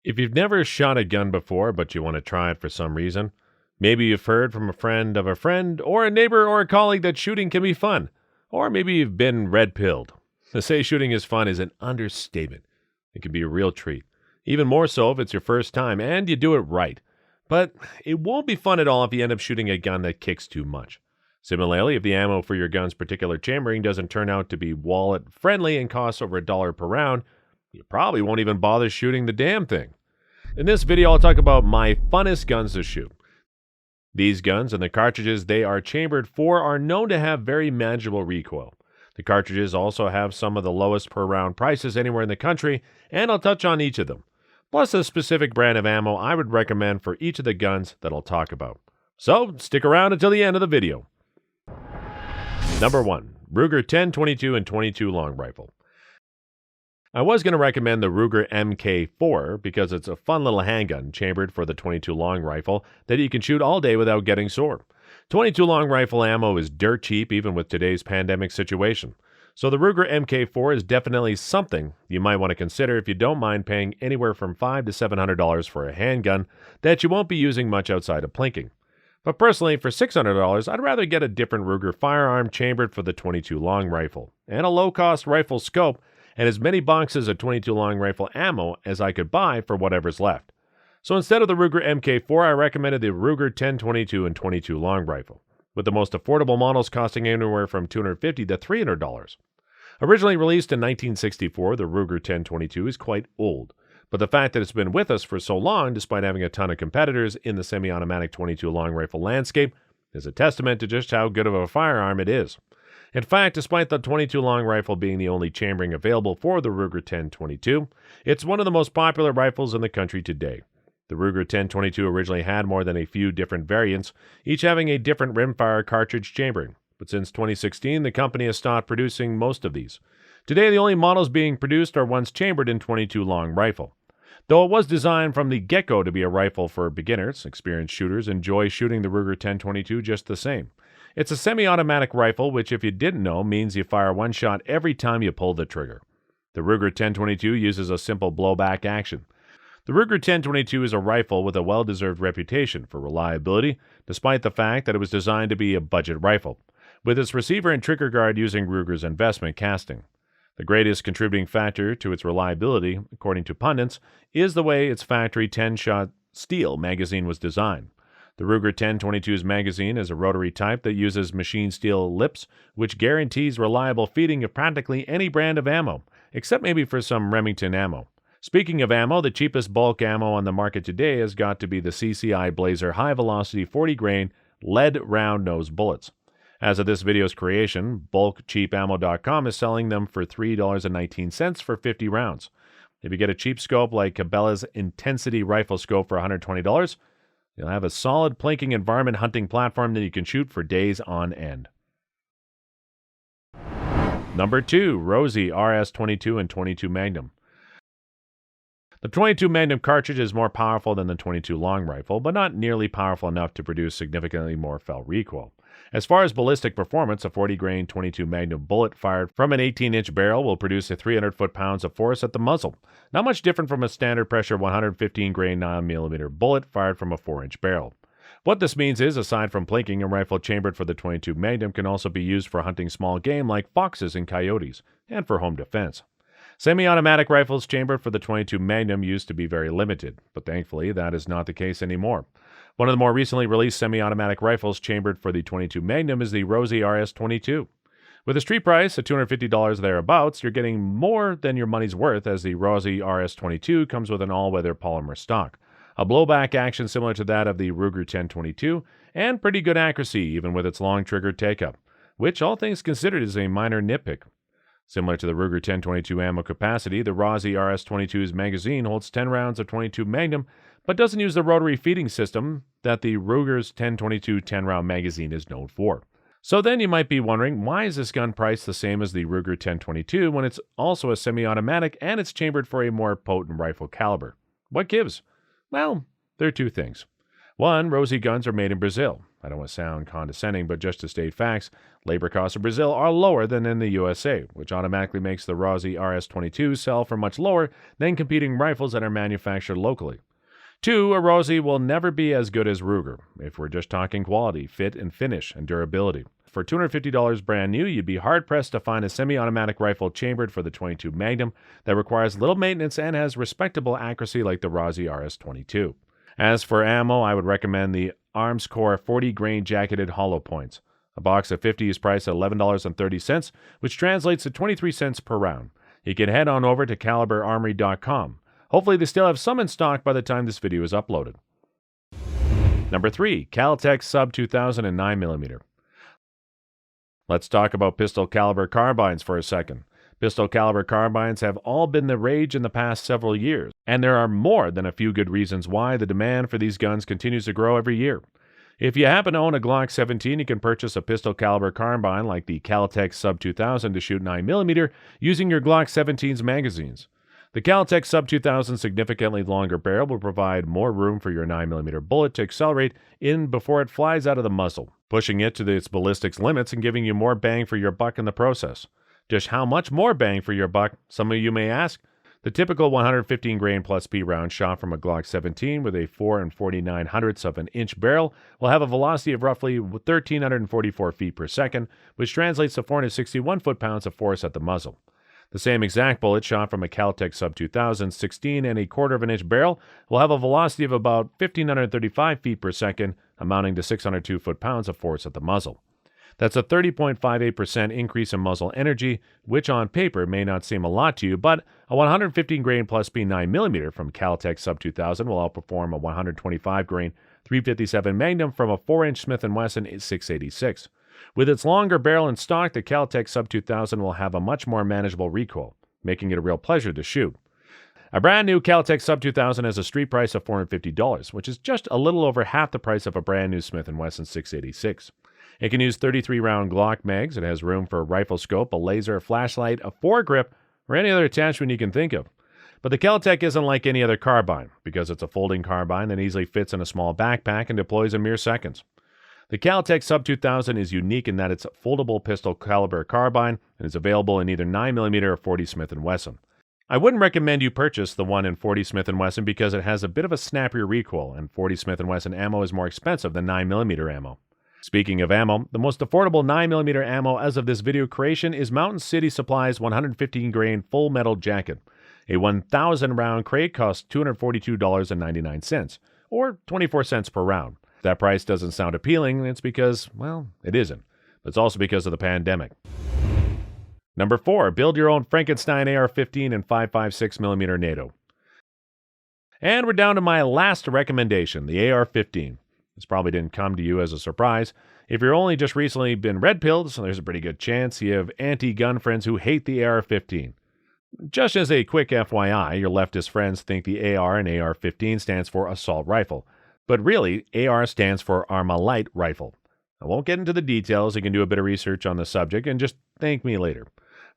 If you've never shot a gun before, but you want to try it for some reason, maybe you've heard from a friend of a friend, or a neighbor or a colleague that shooting can be fun, or maybe you've been red-pilled. To say shooting is fun is an understatement. It can be a real treat. Even more so if it's your first time and you do it right. But it won't be fun at all if you end up shooting a gun that kicks too much. Similarly, if the ammo for your gun's particular chambering doesn't turn out to be wallet-friendly and costs over $1 per round, you probably won't even bother shooting the damn thing. In this video, I'll talk about my funnest guns to shoot. These guns and the cartridges they are chambered for are known to have very manageable recoil. The cartridges also have some of the lowest per round prices anywhere in the country, and I'll touch on each of them, plus a specific brand of ammo I would recommend for each of the guns that I'll talk about. So, stick around until the end of the video. Number 1. Ruger 10, 22, and 22 long rifle. I was going to recommend the Ruger MK4 because it's a fun little handgun chambered for the 22 long rifle that you can shoot all day without getting sore. 22 long rifle ammo is dirt cheap even with today's pandemic situation. So the Ruger MK4 is definitely something you might want to consider if you don't mind paying anywhere from $500 to $700 for a handgun that you won't be using much outside of plinking. But personally, for $600, I'd rather get a different Ruger firearm chambered for the 22 long rifle and a low-cost rifle scope and as many boxes of 22 long rifle ammo as I could buy for whatever's left. So instead of the Ruger MK4, I recommended the Ruger 10, 22, and 22 long rifle, with the most affordable models costing anywhere from $250 to $300. Originally released in 1964, the Ruger 1022 is quite old, but the fact that it's been with us for so long, despite having a ton of competitors in the semi-automatic 22 long rifle landscape, is a testament to just how good of a firearm it is. In fact, despite the 22 long rifle being the only chambering available for the Ruger 1022, it's one of the most popular rifles in the country today. The Ruger 1022 originally had more than a few different variants, each having a different rimfire cartridge chambering, but since 2016, the company has stopped producing most of these. Today, the only models being produced are ones chambered in 22 long rifle. Though it was designed from the get-go to be a rifle for beginners, experienced shooters enjoy shooting the Ruger 1022 just the same. It's a semi-automatic rifle, which if you didn't know, means you fire one shot every time you pull the trigger. The Ruger 1022 uses a simple blowback action. The Ruger 1022 is a rifle with a well-deserved reputation for reliability, despite the fact that it was designed to be a budget rifle, with its receiver and trigger guard using Ruger's investment casting. The greatest contributing factor to its reliability, according to pundits, is the way its factory 10-shot steel magazine was designed. The Ruger 1022's magazine is a rotary type that uses machine steel lips, which guarantees reliable feeding of practically any brand of ammo, except maybe for some Remington ammo. Speaking of ammo, the cheapest bulk ammo on the market today has got to be the CCI Blazer high-velocity 40-grain lead round-nose bullets. As of this video's creation, bulkcheapammo.com is selling them for $3.19 for 50 rounds. If you get a cheap scope like Cabela's Intensity Rifle Scope for $120, you'll have a solid plinking environment hunting platform that you can shoot for days on end. Number 2. Rosy RS22 and 22 Magnum. The 22 Magnum cartridge is more powerful than the 22 long rifle, but not nearly powerful enough to produce significantly more fell recoil. As far as ballistic performance, a 40-grain 22 Magnum bullet fired from an 18-inch barrel will produce a 300 foot-pounds of force at the muzzle, not much different from a standard pressure 115-grain 9mm bullet fired from a 4-inch barrel. What this means is, aside from plinking, a rifle chambered for the 22 Magnum can also be used for hunting small game like foxes and coyotes, and for home defense. Semi-automatic rifles chambered for the 22 Magnum used to be very limited, but thankfully that is not the case anymore. One of the more recently released semi-automatic rifles chambered for the 22 Magnum is the Rosy RS22. With a street price of $250 thereabouts, you're getting more than your money's worth, as the Rosy RS22 comes with an all-weather polymer stock, a blowback action similar to that of the Ruger 1022, and pretty good accuracy even with its long trigger take-up, which all things considered is a minor nitpick. Similar to the Ruger 1022 ammo capacity, the Rosy RS22's magazine holds 10 rounds of 22 Magnum, but doesn't use the rotary feeding system that the Ruger's 1022 10-round magazine is known for. So then you might be wondering, why is this gun priced the same as the Ruger 1022 when it's also a semi-automatic and it's chambered for a more potent rifle caliber? What gives? Well, there are two things. One, Rosy guns are made in Brazil. I don't want to sound condescending, but just to state facts, labor costs in Brazil are lower than in the USA, which automatically makes the Rosy RS-22 sell for much lower than competing rifles that are manufactured locally. 2, a Rosy will never be as good as Ruger, if we're just talking quality, fit and finish, and durability. For $250 brand new, you'd be hard-pressed to find a semi-automatic rifle chambered for the .22 Magnum that requires little maintenance and has respectable accuracy like the Rosy RS-22. As for ammo, I would recommend the Armscore 40-grain jacketed hollow points. A box of 50 is priced at $11.30, which translates to 23 cents per round. You can head on over to caliberarmory.com. Hopefully they still have some in stock by the time this video is uploaded. Number 3, Caltech Sub 2000 and 9mm. Let's talk about pistol caliber carbines for a second. Pistol caliber carbines have all been the rage in the past several years, and there are more than a few good reasons why the demand for these guns continues to grow every year. If you happen to own a Glock 17, you can purchase a pistol caliber carbine like the Caltech Sub 2000 to shoot 9mm using your Glock 17's magazines. The Caltech Sub 2000's significantly longer barrel will provide more room for your 9mm bullet to accelerate in before it flies out of the muzzle, pushing it to its ballistics limits and giving you more bang for your buck in the process. Just how much more bang for your buck, some of you may ask? The typical 115 grain plus P round shot from a Glock 17 with a 4 49/100ths of an inch barrel will have a velocity of roughly 1,344 feet per second, which translates to 461 foot-pounds of force at the muzzle. The same exact bullet shot from a Caltech Sub 2000 16 1/4 of an inch barrel will have a velocity of about 1,535 feet per second, amounting to 602 foot-pounds of force at the muzzle. That's a 30.58% increase in muzzle energy, which on paper may not seem a lot to you, but a 115 grain plus P 9mm from Caltech Sub 2000 will outperform a 125 grain 357 Magnum from a 4-inch Smith & Wesson 686. With its longer barrel in stock, the Caltech Sub 2000 will have a much more manageable recoil, making it a real pleasure to shoot. A brand new Caltech Sub 2000 has a street price of $450, which is just a little over half the price of a brand new Smith & Wesson 686. It can use 33-round Glock mags. It has room for a rifle scope, a laser, a flashlight, a foregrip, or any other attachment you can think of. But the Caltech isn't like any other carbine, because it's a folding carbine that easily fits in a small backpack and deploys in mere seconds. The Caltech Sub 2000 is unique in that it's a foldable pistol caliber carbine and is available in either 9mm or 40 Smith & Wesson. I wouldn't recommend you purchase the one in 40 Smith & Wesson because it has a bit of a snappier recoil, and 40 Smith & Wesson ammo is more expensive than 9mm ammo. Speaking of ammo, the most affordable 9mm ammo as of this video creation is Mountain City Supply's 115 grain full metal jacket. A 1,000 round crate costs $242.99, or 24 cents per round. If that price doesn't sound appealing, it's because, well, it isn't. But it's also because of the pandemic. Number 4, build your own Frankenstein AR-15 and 5.56mm NATO. And we're down to my last recommendation, the AR-15. This probably didn't come to you as a surprise. If you're only just recently been red-pilled, so there's a pretty good chance you have anti-gun friends who hate the AR-15. Just as a quick FYI, your leftist friends think the AR in AR-15 stands for assault rifle. But really, AR stands for Armalite rifle. I won't get into the details. You can do a bit of research on the subject and just thank me later.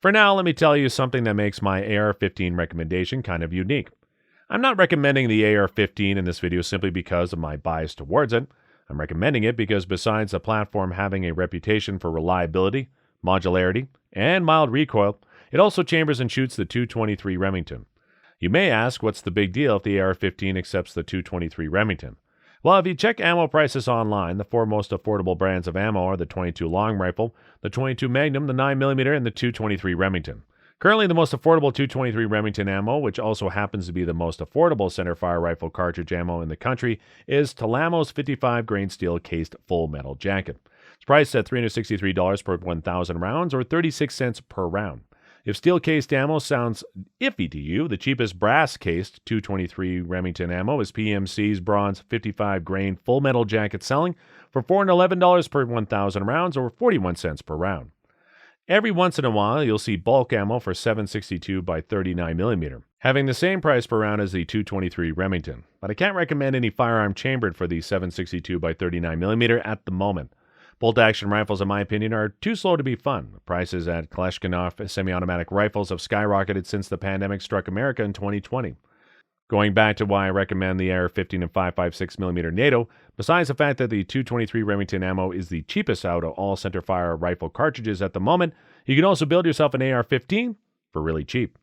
For now, let me tell you something that makes my AR-15 recommendation kind of unique. I'm not recommending the AR-15 in this video simply because of my bias towards it. I'm recommending it because besides the platform having a reputation for reliability, modularity, and mild recoil, it also chambers and shoots the .223 Remington. You may ask what's the big deal if the AR-15 accepts the .223 Remington. Well, if you check ammo prices online, the 4 most affordable brands of ammo are the .22 long rifle, the .22 Magnum, the 9mm, and the .223 Remington. Currently, the most affordable .223 Remington ammo, which also happens to be the most affordable centerfire rifle cartridge ammo in the country, is Talamo's 55-grain steel-cased full metal jacket. It's priced at $363 per 1,000 rounds, or 36 cents per round. If steel-cased ammo sounds iffy to you, the cheapest brass-cased .223 Remington ammo is PMC's bronze 55-grain full metal jacket, selling for $411 per 1,000 rounds, or 41 cents per round. Every once in a while, you'll see bulk ammo for 7.62 by 39mm, having the same price per round as the .223 Remington, but I can't recommend any firearm chambered for the 7.62 by 39mm at the moment. Bolt-action rifles, in my opinion, are too slow to be fun. Prices at Kalashnikov semi-automatic rifles have skyrocketed since the pandemic struck America in 2020. Going back to why I recommend the AR-15 and 5.56mm NATO, besides the fact that the 223 Remington ammo is the cheapest out of all centerfire rifle cartridges at the moment, you can also build yourself an AR-15 for really cheap.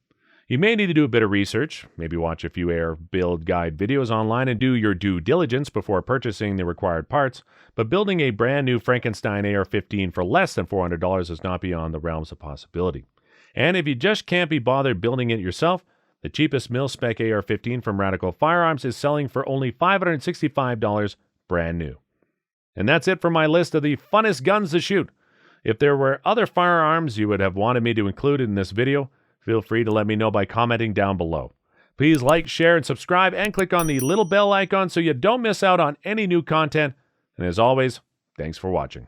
You may need to do a bit of research, maybe watch a few AR build guide videos online and do your due diligence before purchasing the required parts, but building a brand new Frankenstein AR-15 for less than $400 is not beyond the realms of possibility. And if you just can't be bothered building it yourself, the cheapest mil-spec AR-15 from Radical Firearms is selling for only $565 brand new. And that's it for my list of the funnest guns to shoot. If there were other firearms you would have wanted me to include in this video, feel free to let me know by commenting down below. Please like, share, and subscribe, and click on the little bell icon so you don't miss out on any new content. And as always, thanks for watching.